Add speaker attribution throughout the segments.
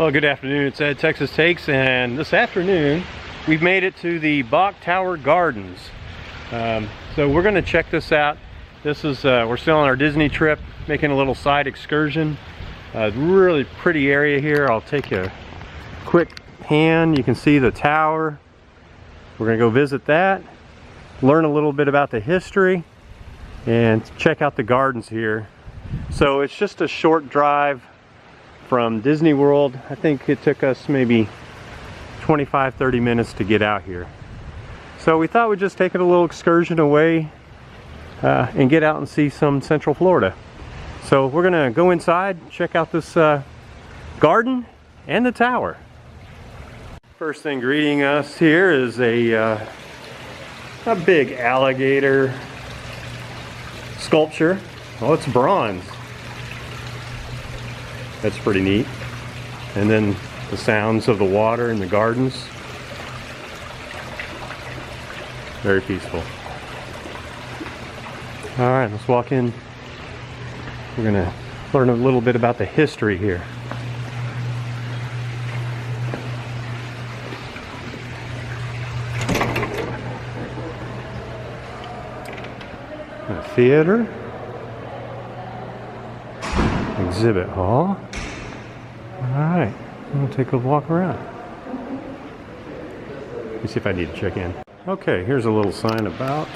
Speaker 1: Well, good afternoon. It's Ed, Texas Takes, and this afternoon we've made it to the Bok Tower Gardens. So we're going to check this out. This is we're still on our Disney trip, making a little side excursion. Really pretty area here. I'll take a quick pan. You can see the tower. We're going to go visit that, learn a little bit about the history, and check out the gardens here. So it's just a short drive from Disney World. I think it took us maybe 25-30 minutes to get out here. So we thought we'd just take it a little excursion away and get out and see some Central Florida. So we're gonna go inside, check out this garden and the tower. First thing greeting us here is a big alligator sculpture. Oh, it's bronze. That's pretty neat. And then the sounds of the water in the gardens. Very peaceful. All right, let's walk in. We're gonna learn a little bit about the history here. A theater. Exhibit hall. Alright, I'm gonna take a walk around. Let me see if I need to check in. Okay, here's a little sign about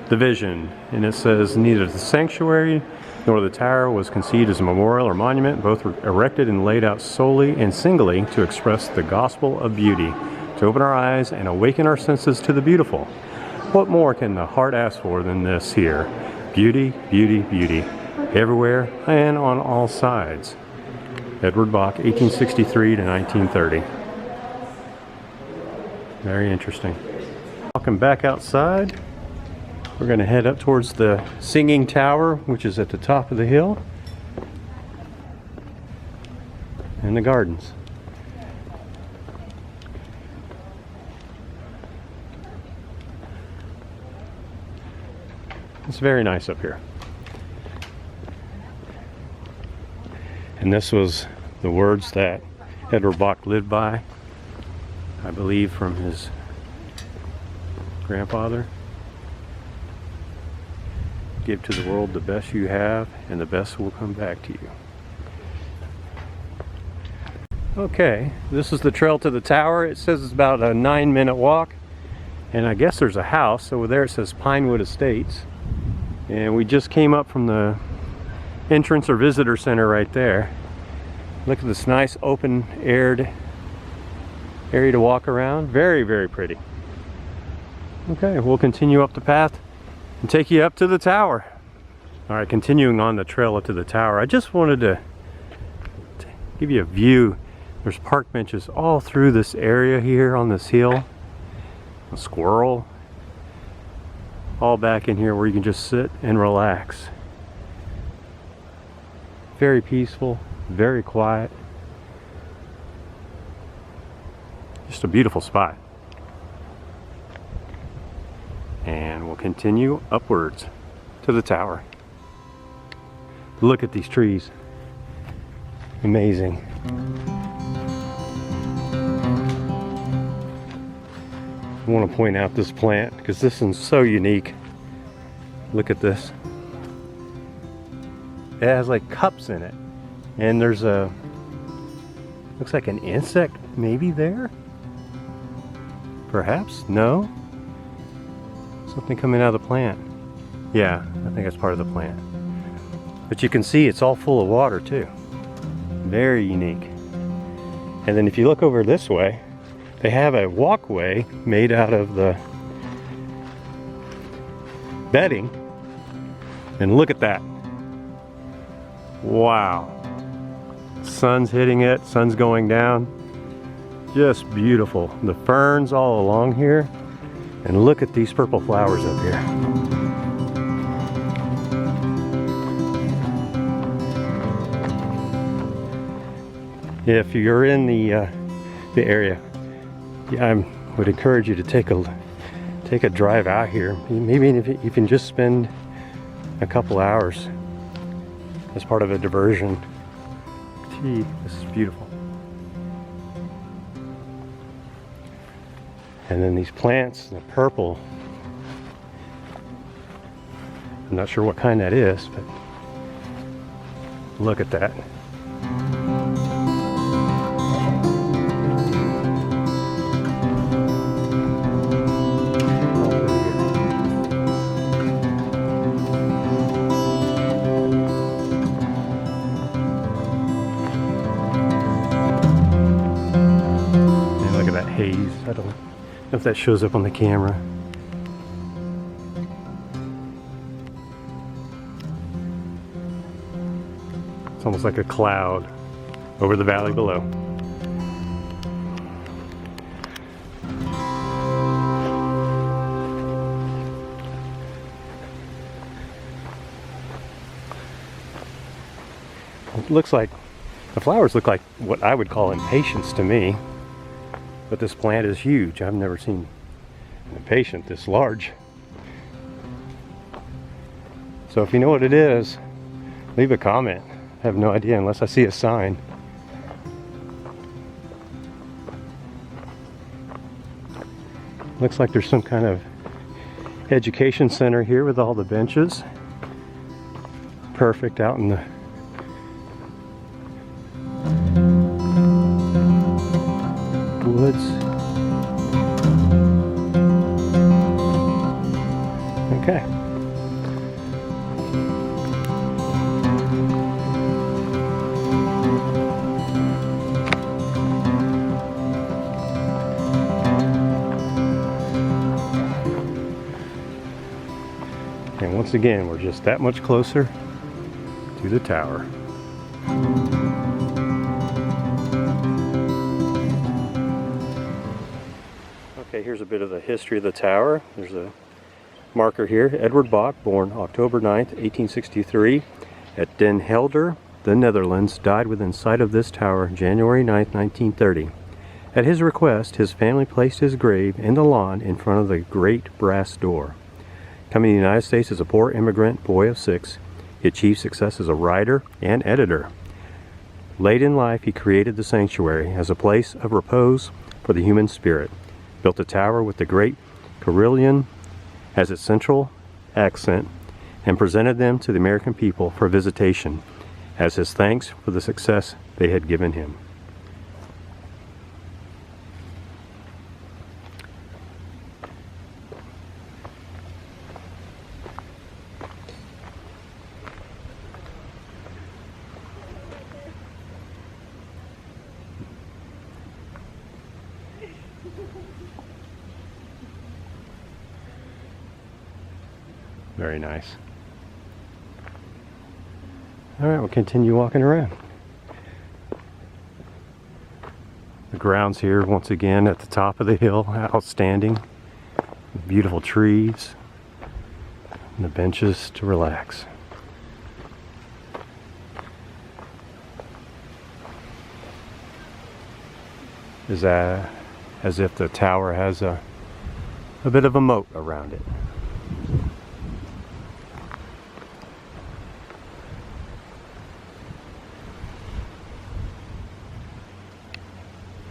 Speaker 1: the vision, and it says neither the sanctuary nor the tower was conceived as a memorial or monument. Both were erected and laid out solely and singly to express the gospel of beauty, to open our eyes and awaken our senses to the beautiful. What more can the heart ask for than this here? Beauty, beauty, beauty. Everywhere and on all sides. Edward Bok, 1863 to 1930. Very interesting. Walking back outside, we're going to head up towards the Singing Tower, which is at the top of the hill, and the gardens. It's very nice up here. And this was the words that Edward Bok lived by, I believe, from his grandfather. Give to the world the best you have, and the best will come back to you. Okay, this is the trail to the tower. It says it's about a 9-minute walk, and I guess there's a house. Over there it says Pinewood Estates. And we just came up from the entrance or visitor center right there. Look at this nice open aired area to walk around. Very, very pretty. Okay, we'll continue up the path and take you up to the tower. All right, continuing on the trail up to the tower, I just wanted to give you a view. There's park benches all through this area here on this hill. A squirrel all back in here where you can just sit and relax. Very peaceful, very quiet. Just a beautiful spot. And we'll continue upwards to the tower. Look at these trees. Amazing. I want to point out this plant because this is so unique. Look at this. It has like cups in it, and there's a, looks like an insect maybe there, perhaps. No, something coming out of the plant. Yeah, I think that's part of the plant, but you can see it's all full of water too. Very unique. And then if you look over this way, they have a walkway made out of the bedding, and look at that. Wow. Sun's hitting it, sun's going down. Just beautiful. The ferns all along here. And look at these purple flowers up here. If you're in the area, yeah, I would encourage you to take a drive out here. Maybe if you can just spend a couple hours as part of a diversion. Gee, this is beautiful. And then these plants, the purple. I'm not sure what kind that is, but look at that. And look at that haze. I don't know if that shows up on the camera. It's almost like a cloud over the valley below. It looks like, the flowers look like what I would call impatiens to me. But this plant is huge. I've never seen an impatient this large. So if you know what it is, leave a comment. I have no idea unless I see a sign. Looks like there's some kind of education center here with all the benches. Perfect out in the woods. Okay. And once again, we're just that much closer to the tower. Okay, here's a bit of the history of the tower. There's a marker here. Edward Bok, born October 9th, 1863, at Den Helder, the Netherlands, died within sight of this tower January 9th, 1930. At his request, his family placed his grave in the lawn in front of the great brass door. Coming to the United States as a poor immigrant boy of 6, he achieved success as a writer and editor. Late in life, he created the sanctuary as a place of repose for the human spirit, built a tower with the great carillon as its central accent, and presented them to the American people for visitation as his thanks for the success they had given him. Very nice. All right, we'll continue walking around. The grounds here, once again, at the top of the hill, outstanding. Beautiful trees, and the benches to relax. Is that as if the tower has a bit of a moat around it.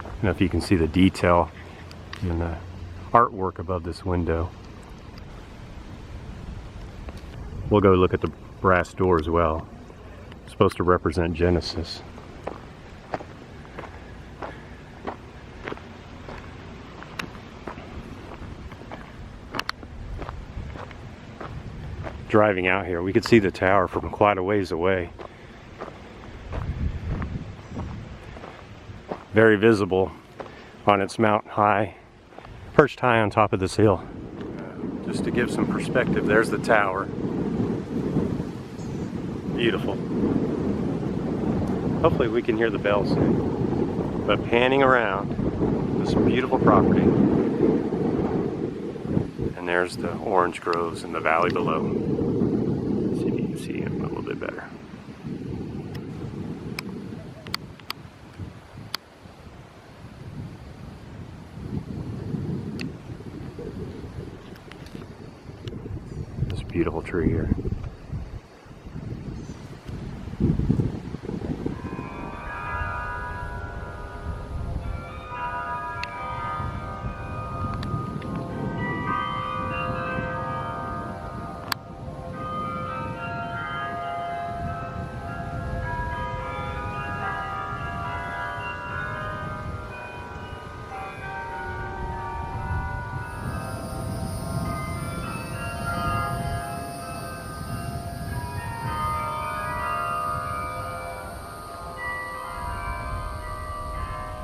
Speaker 1: I don't know if you can see the detail in the artwork above this window. We'll go look at the brass door as well. It's supposed to represent Genesis. Driving out here, we could see the tower from quite a ways away. Very visible on its mount high, perched high on top of this hill. Just to give some perspective, there's the tower. Beautiful. Hopefully we can hear the bell soon. But panning around this beautiful property. And there's the orange groves in the valley below. Let's see if you can see them a little bit better. Beautiful tree here.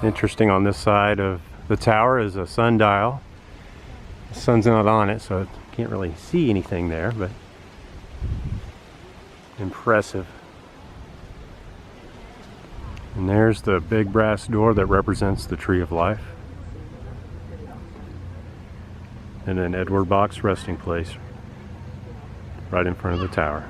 Speaker 1: Interesting, on this side of the tower is a sundial. The sun's not on it, so you can't really see anything there, but impressive. And there's the big brass door that represents the Tree of Life. And then Edward Bok's resting place right in front of the tower.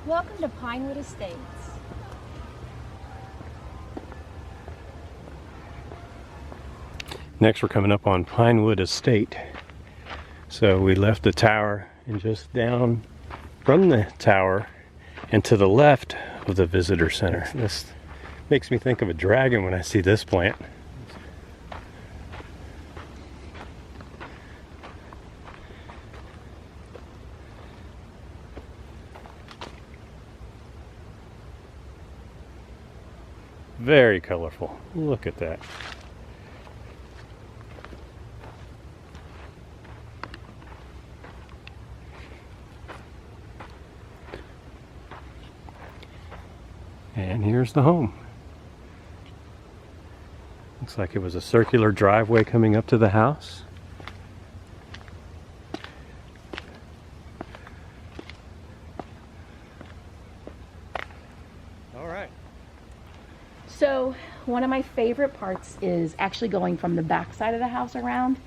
Speaker 2: Welcome to Pinewood Estates.
Speaker 1: Next we're coming up on Pinewood Estate. So we left the tower and just down from the tower and to the left of the visitor center. This makes me think of a dragon when I see this plant. Very colorful. Look at that. And here's the home. Looks like it was a circular driveway coming up to the house. All right.
Speaker 2: So one of my favorite parts is actually going from the back side of the house around,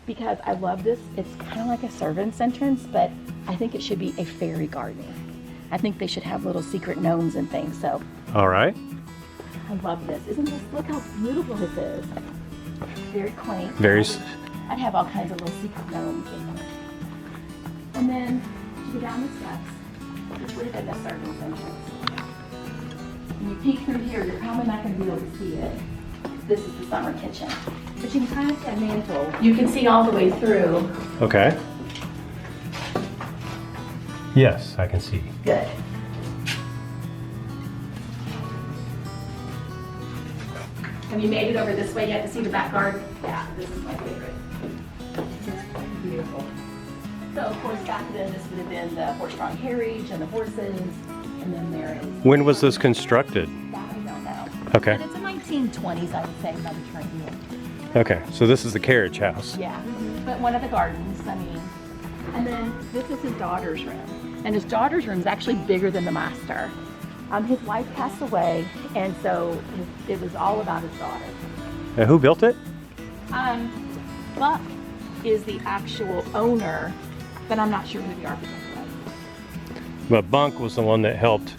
Speaker 2: because I love this. It's kind of like a servant's entrance, but I think it should be a fairy garden. I think they should have little secret gnomes and things. So
Speaker 1: all right.
Speaker 2: I love this. Isn't this, look how beautiful this is. Very quaint. I'd have all kinds of little secret gnomes in there. And then you go down the steps, which would have been the servant's entrance. When you peek through here, you're probably not going to be able to see it. This is the summer kitchen. But you can kind of see a mantle. You can see all the way through.
Speaker 1: Okay. Yes, I can see.
Speaker 2: Good. Have you made it over this way yet to see the back garden? Yeah, this is my favorite. It's beautiful. So of course back then this would have been the horse-drawn carriage and the horses, and then there is.
Speaker 1: When was this constructed?
Speaker 2: That I don't know.
Speaker 1: Okay.
Speaker 2: But it's the 1920s, I would say, Mediterranean.
Speaker 1: Okay, so this is the carriage house.
Speaker 2: Yeah, but one of the gardens, I mean. And then this is his daughter's room. And his daughter's room is actually bigger than the master. His wife passed away, and so it was all about his daughter.
Speaker 1: And who built it?
Speaker 2: Buck is the actual owner, but I'm not sure who the architect was.
Speaker 1: But Bunk was the one that helped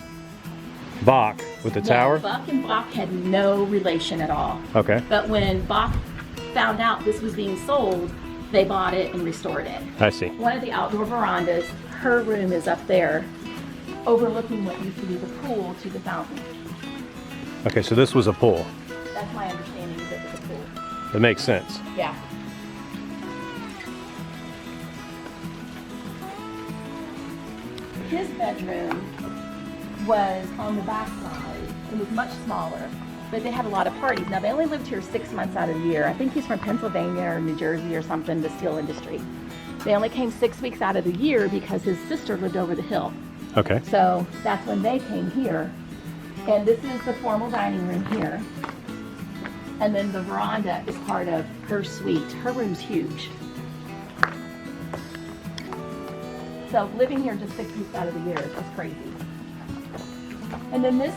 Speaker 1: Bok with the tower?
Speaker 2: Buck and Bok had no relation at all.
Speaker 1: Okay.
Speaker 2: But when Bok found out this was being sold, they bought it and restored it.
Speaker 1: I see.
Speaker 2: One of the outdoor verandas, her room is up there, overlooking what used to be the pool to the fountain.
Speaker 1: Okay, so this was a pool.
Speaker 2: That's my understanding, is it was a pool.
Speaker 1: That makes sense.
Speaker 2: Yeah. His bedroom was on the back side. It was much smaller. but they had a lot of parties. Now, they only lived here 6 months out of the year. I think he's from Pennsylvania or New Jersey or something, the steel industry. They only came 6 weeks out of the year because his sister lived over the hill.
Speaker 1: Okay.
Speaker 2: So that's when they came here. And this is the formal dining room here. And then the veranda is part of her suite. Her room's huge. So living here just 6 weeks out of the year is just crazy. And then this,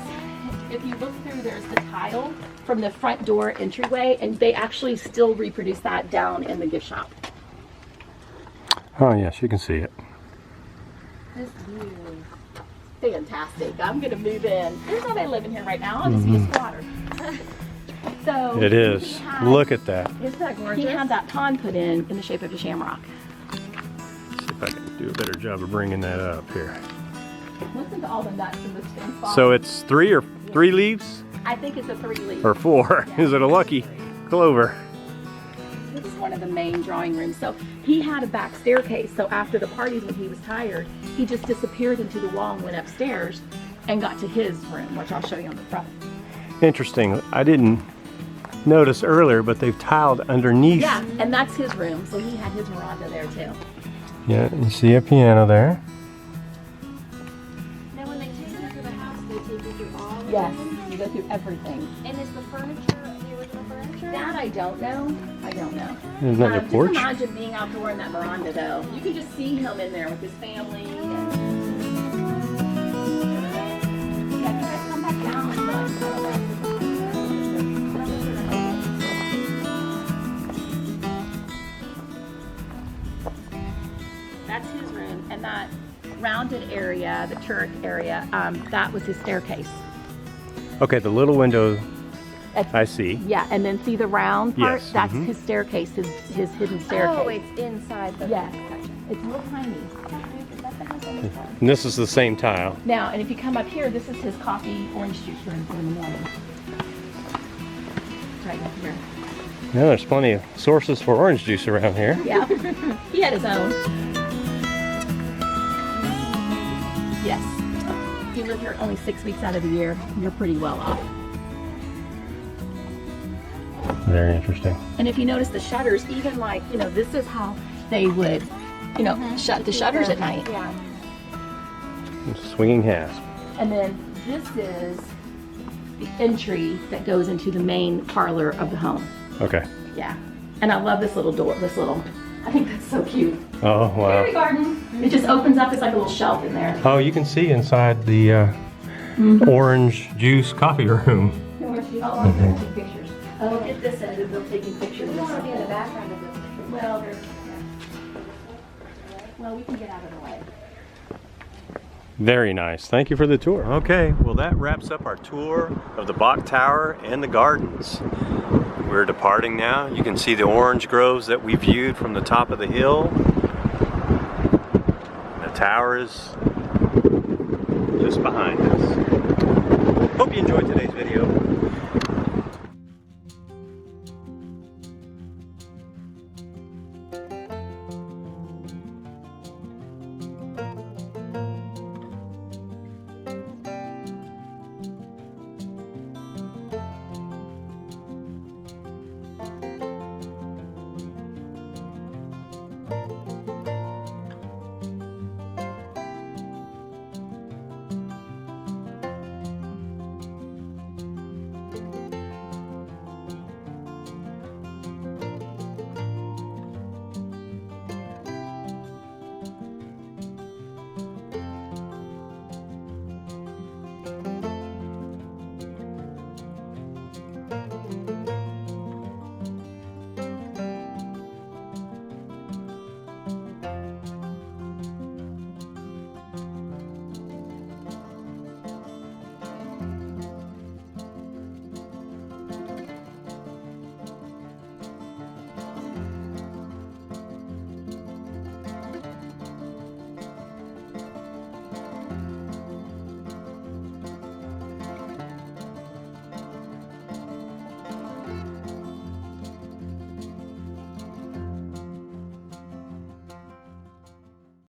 Speaker 2: if you look through, there's the tile from the front door entryway, and they actually still reproduce that down in the gift shop.
Speaker 1: Oh yes, you can see it.
Speaker 2: This view is fantastic. I'm gonna move in. There's nobody living here right now. I'll just be a squatter. So
Speaker 1: It is. Look at that.
Speaker 2: Isn't that gorgeous? He had that pond put in the shape of a shamrock.
Speaker 1: Let's see if I can do a better job of bringing that up here.
Speaker 2: Listen to all the nuts in this thing.
Speaker 1: So it's three leaves?
Speaker 2: I think it's a 3 leaf.
Speaker 1: Or 4?
Speaker 2: Yeah,
Speaker 1: Is it a lucky clover?
Speaker 2: This is one of the main drawing rooms. So he had a back staircase. So after the parties, when he was tired, he just disappeared into the wall and went upstairs and got to his room, which I'll show you on the front.
Speaker 1: Interesting. I didn't notice earlier, but they've tiled underneath.
Speaker 2: Yeah, and that's his room. So he had his veranda there too.
Speaker 1: Yeah, you see a piano there.
Speaker 3: Now when they take you through the house, they take you through all of
Speaker 2: Yes,
Speaker 3: them?
Speaker 2: you go through everything.
Speaker 3: And is the furniture the original furniture?
Speaker 2: That I don't know. I don't know.
Speaker 1: There's another porch.
Speaker 2: Just imagine being outdoor in that veranda though. You can just see him in there with his family. And... Yeah, you guys come back down and that's his room, and that rounded area, the turret area, that was his staircase.
Speaker 1: Okay, the little window I see.
Speaker 2: Yeah, and then see the round part?
Speaker 1: Yes,
Speaker 2: That's his staircase, his hidden staircase.
Speaker 3: Oh, it's inside the
Speaker 2: Yes.
Speaker 3: section.
Speaker 2: It's real tiny.
Speaker 3: Is that the house on this side?
Speaker 1: And this is the same tile.
Speaker 2: Now, and if you come up here, this is his coffee orange juice room for the morning. It's right up here.
Speaker 1: Yeah, there's plenty of sources for orange juice around here.
Speaker 2: Yeah, he had his own. Yes. If you live here only 6 weeks out of the year, you're pretty well off.
Speaker 1: Very interesting.
Speaker 2: And if you notice the shutters, even like, you know, this is how they would, you know, shut the shutters at night.
Speaker 3: Yeah.
Speaker 1: Swinging hasp.
Speaker 2: And then this is the entry that goes into the main parlor of the home.
Speaker 1: Okay.
Speaker 2: Yeah. And I love this little door, I think that's so cute.
Speaker 1: Oh, wow.
Speaker 2: Fairy garden. It just opens up, it's like a little shelf in there.
Speaker 1: Oh, you can see inside the orange juice coffee room.
Speaker 2: Oh, they're taking pictures. Oh, get this end, they're taking pictures.
Speaker 3: You don't want to be in the background of this picture.
Speaker 2: Well, there's, yeah. Well, we can get out of the way.
Speaker 1: Very nice. Thank you for the tour. Okay, well that wraps up our tour of the Bok Tower and the gardens. We're departing now. You can see the orange groves that we viewed from the top of the hill. The tower is just behind us. Hope you enjoyed today's video.